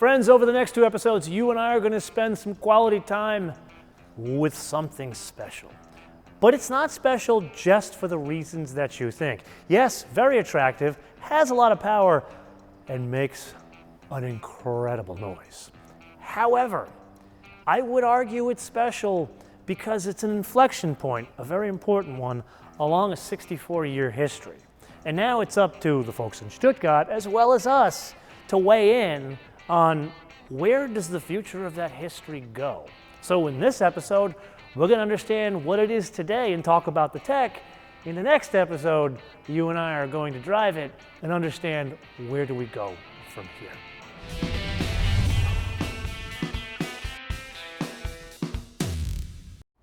Friends, over the next 2 episodes, you and I are going to spend some quality time with something special. But it's not special just for the reasons that you think. Yes, very attractive, has a lot of power, and makes an incredible noise. However, I would argue it's special because it's an inflection point, a very important one, along a 64-year history. And now it's up to the folks in Stuttgart, as well as us, to weigh in on where does the future of that history go. So in this episode, we're going to understand what it is today and talk about the tech. In the next episode, you and I are going to drive it and understand where do we go from here.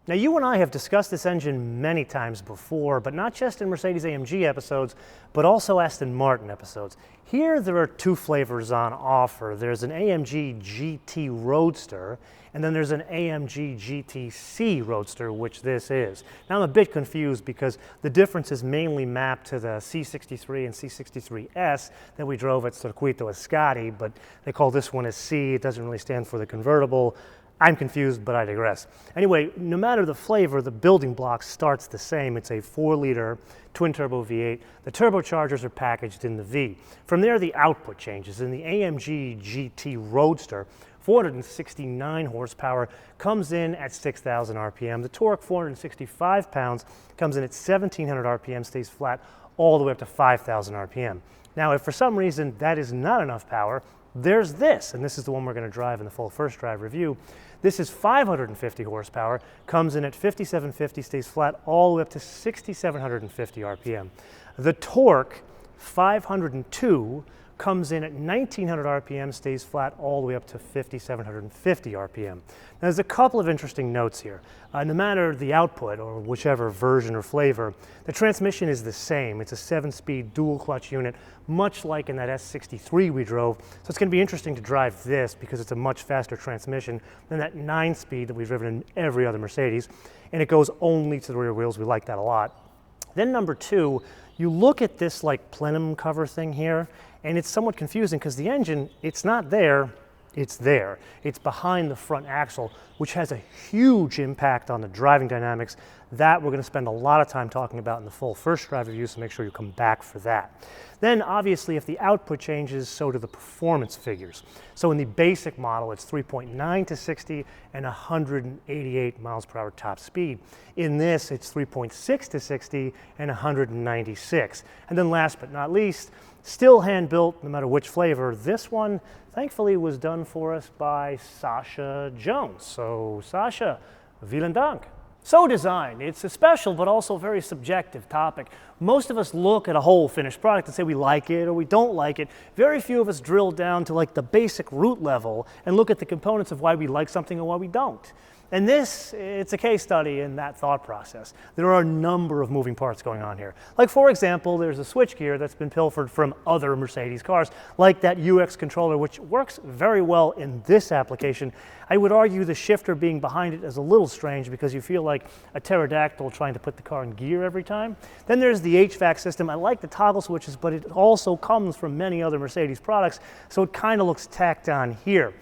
Now, you and I have discussed this engine many times before, but not just in Mercedes AMG episodes, but also Aston Martin episodes. Here, there are 2 flavors on offer. There's an AMG GT Roadster, and then there's an AMG GT-C Roadster, which this is. Now, I'm a bit confused because the difference is mainly mapped to the C63 and C63S that we drove at Circuito Ascari, but they call this one a C. It doesn't really stand for the convertible. I'm confused, but I digress. Anyway, no matter the flavor, the building block starts the same. It's a 4-liter twin-turbo V8. The turbochargers are packaged in the V. From there, the output changes. In the AMG GT Roadster, 469 horsepower, comes in at 6,000 RPM. The torque, 465 pounds, comes in at 1,700 RPM, stays flat all the way up to 5,000 RPM. Now, if for some reason that is not enough power, there's this, and this is the one we're going to drive in the full first drive review. This is 550 horsepower, comes in at 5,750, stays flat all the way up to 6,750 RPM. The torque, 502, comes in at 1,900 RPM, stays flat all the way up to 5,750 RPM. Now, there's a couple of interesting notes here. No matter the output, or whichever version or flavor, the transmission is the same. It's a 7-speed dual clutch unit, much like in that S63 we drove. So it's going to be interesting to drive this because it's a much faster transmission than that 9-speed that we've driven in every other Mercedes. And it goes only to the rear wheels. We like that a lot. Then number 2, you look at this like plenum cover thing here, and it's somewhat confusing because the engine, it's not there, it's there. It's behind the front axle, which has a huge impact on the driving dynamics. That we're going to spend a lot of time talking about in the full first drive review, so make sure you come back for that. Then obviously if the output changes, so do the performance figures. So in the basic model, it's 3.9 to 60 and 188 miles per hour top speed. In this, it's 3.6 to 60 and 196. And then last but not least, still hand-built, no matter which flavor. This one, thankfully, was done for us by Sasha Jones. So, Sasha, vielen Dank. So design, it's a special but also very subjective topic. Most of us look at a whole finished product and say we like it or we don't like it. Very few of us drill down to like the basic root level and look at the components of why we like something or why we don't. And this, it's a case study in that thought process. There are a number of moving parts going on here. Like, for example, there's a switchgear that's been pilfered from other Mercedes cars, like that UX controller, which works very well in this application. I would argue the shifter being behind it is a little strange because you feel like a pterodactyl trying to put the car in gear every time. Then there's the HVAC system. I like the toggle switches, but it also comes from many other Mercedes products, so it kind of looks tacked on here.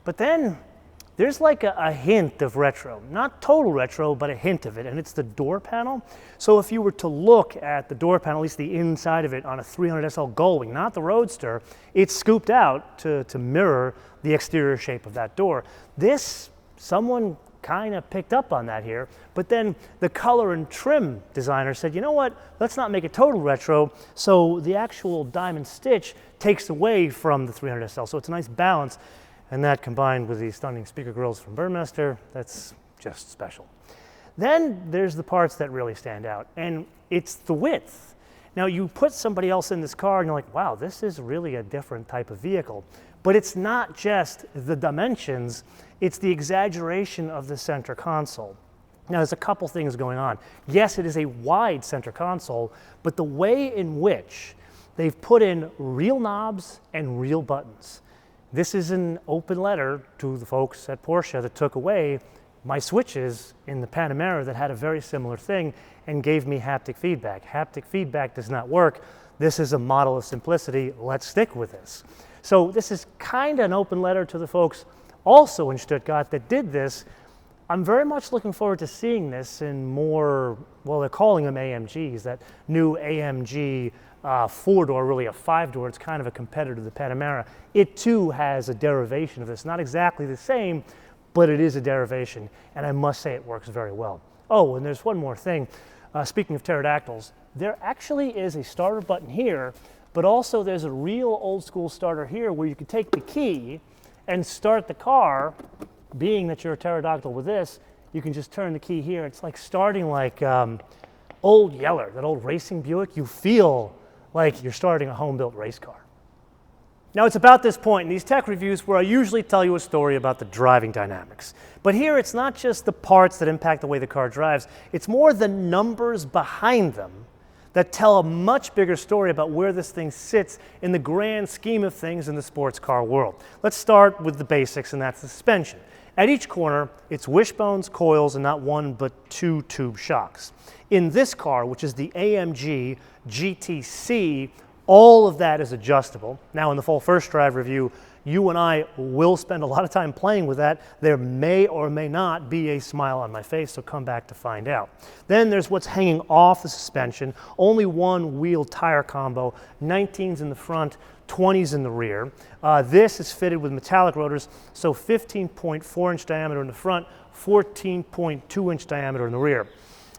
But then there's like a hint of retro, not total retro, but a hint of it, and it's the door panel. So if you were to look at the door panel, at least the inside of it on a 300 SL Gullwing, not the Roadster, it's scooped out to mirror the exterior shape of that door. This, someone kind of picked up on that here, but then the color and trim designer said, you know what, let's not make it total retro, so the actual diamond stitch takes away from the 300 SL, so it's a nice balance. And that combined with these stunning speaker grills from Burmester, that's just special. Then there's the parts that really stand out, and it's the width. Now you put somebody else in this car and you're like, wow, this is really a different type of vehicle. But it's not just the dimensions, it's the exaggeration of the center console. Now there's a couple things going on. Yes, it is a wide center console, but the way in which they've put in real knobs and real buttons. This is an open letter to the folks at Porsche that took away my switches in the Panamera that had a very similar thing and gave me haptic feedback. Haptic feedback does not work. This is a model of simplicity. Let's stick with this. So this is kind of an open letter to the folks also in Stuttgart that did this. I'm very much looking forward to seeing this in more, well, they're calling them AMGs, that new AMG 4-door, really a 5-door. It's kind of a competitor to the Panamera. It too has a derivation of this. Not exactly the same, but it is a derivation, and I must say it works very well. Oh, and there's one more thing. Speaking of pterodactyls, there actually is a starter button here, but also there's a real old school starter here where you can take the key and start the car. Being that you're a pterodactyl with this, you can just turn the key here. It's like starting like old Yeller, that old racing Buick. You feel like you're starting a home-built race car. Now it's about this point in these tech reviews where I usually tell you a story about the driving dynamics. But here it's not just the parts that impact the way the car drives, it's more the numbers behind them that tell a much bigger story about where this thing sits in the grand scheme of things in the sports car world. Let's start with the basics, and that's the suspension. At each corner, it's wishbones, coils, and not one but two tube shocks. In this car, which is the AMG GTC, all of that is adjustable. Now in the full first drive review, you and I will spend a lot of time playing with that. There may or may not be a smile on my face, so come back to find out. Then there's what's hanging off the suspension. Only one wheel tire combo, 19s in the front, 20s in the rear. This is fitted with metallic rotors, so 15.4-inch diameter in the front, 14.2-inch diameter in the rear.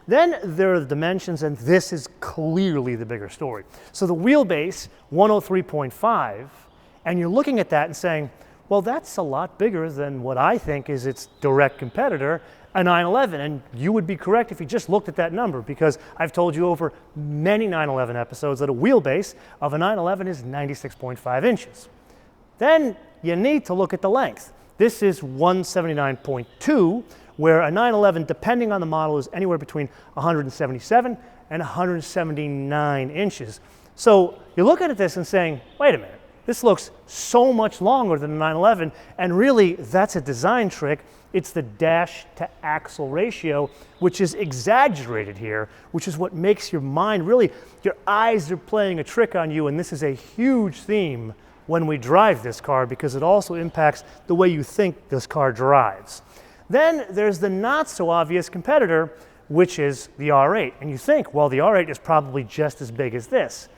Then there are the dimensions, and this is clearly the bigger story. So the wheelbase, 103.5, and you're looking at that and saying, well, that's a lot bigger than what I think is its direct competitor, a 911. And you would be correct if you just looked at that number, because I've told you over many 911 episodes that a wheelbase of a 911 is 96.5 inches. Then you need to look at the length. This is 179.2, where a 911, depending on the model, is anywhere between 177 and 179 inches. So you're looking at this and saying, wait a minute, this looks so much longer than a 911, and really that's a design trick. It's the dash to axle ratio, which is exaggerated here, which is what makes your mind really, your eyes are playing a trick on you, and this is a huge theme when we drive this car because it also impacts the way you think this car drives. Then there's the not so obvious competitor, which is the R8. And you think, well, the R8 is probably just as big as this.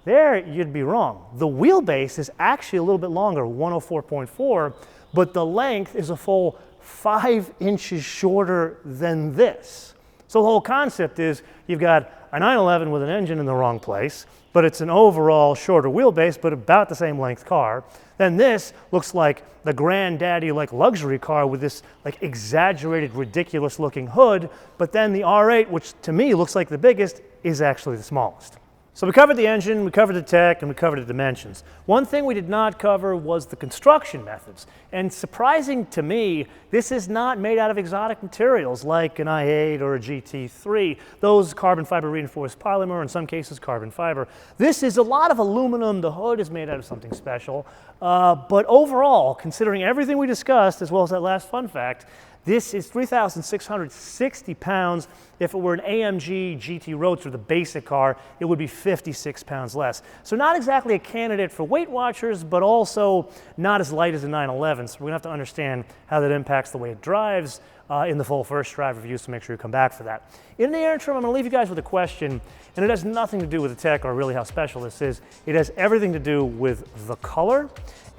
There, you'd be wrong. The wheelbase is actually a little bit longer, 104.4, but the length is a full 5 inches shorter than this. So the whole concept is you've got a 911 with an engine in the wrong place, but it's an overall shorter wheelbase, but about the same length car. Then this looks like the granddaddy like luxury car with this like exaggerated, ridiculous looking hood, but then the R8, which to me looks like the biggest, is actually the smallest. So we covered the engine, we covered the tech, and we covered the dimensions. One thing we did not cover was the construction methods. And surprising to me, this is not made out of exotic materials like an i8 or a GT3. Those carbon fiber reinforced polymer, in some cases carbon fiber. This is a lot of aluminum. The hood is made out of something special. But overall, considering everything we discussed, as well as that last fun fact, this is 3,660 pounds. If it were an AMG GT Roadster, the basic car, it would be 56 pounds less. So not exactly a candidate for Weight Watchers, but also not as light as a 911. So we're gonna have to understand how that impacts the way it drives in the full first drive review, so make sure you come back for that. In the interim, I'm gonna leave you guys with a question, and it has nothing to do with the tech or really how special this is. It has everything to do with the color.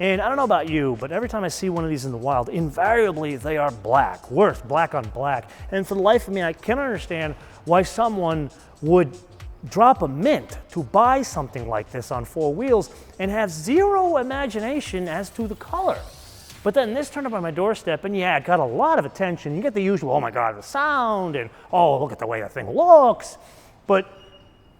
And I don't know about you, but every time I see one of these in the wild, invariably they are black, worse, black on black. And for the life of me, I can't understand why someone would drop a mint to buy something like this on four wheels and have zero imagination as to the color. But then this turned up on my doorstep, and yeah, it got a lot of attention. You get the usual, oh my God, the sound, and oh, look at the way that thing looks. But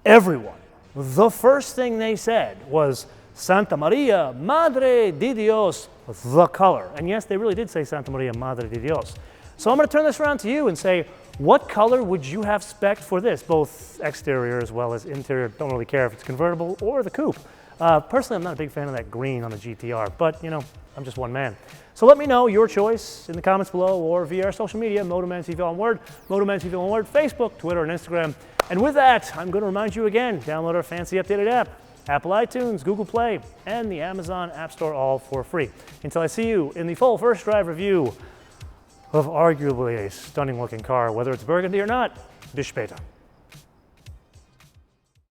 everyone, the first thing they said was, Santa Maria, Madre de Dios, the color. And yes, they really did say Santa Maria, Madre de Dios. So I'm going to turn this around to you and say, what color would you have spec'd for this? Both exterior as well as interior. Don't really care if it's convertible or the coupe. Personally, I'm not a big fan of that green on the GTR, but you know, I'm just one man. So let me know your choice in the comments below or via our social media, MotoManTV on Word, MotoManTV on Word, Facebook, Twitter, and Instagram. And with that, I'm going to remind you again, download our fancy updated app. Apple iTunes, Google Play, and the Amazon App Store, all for free. Until I see you in the full first drive review of arguably a stunning looking car, whether it's burgundy or not, bis später.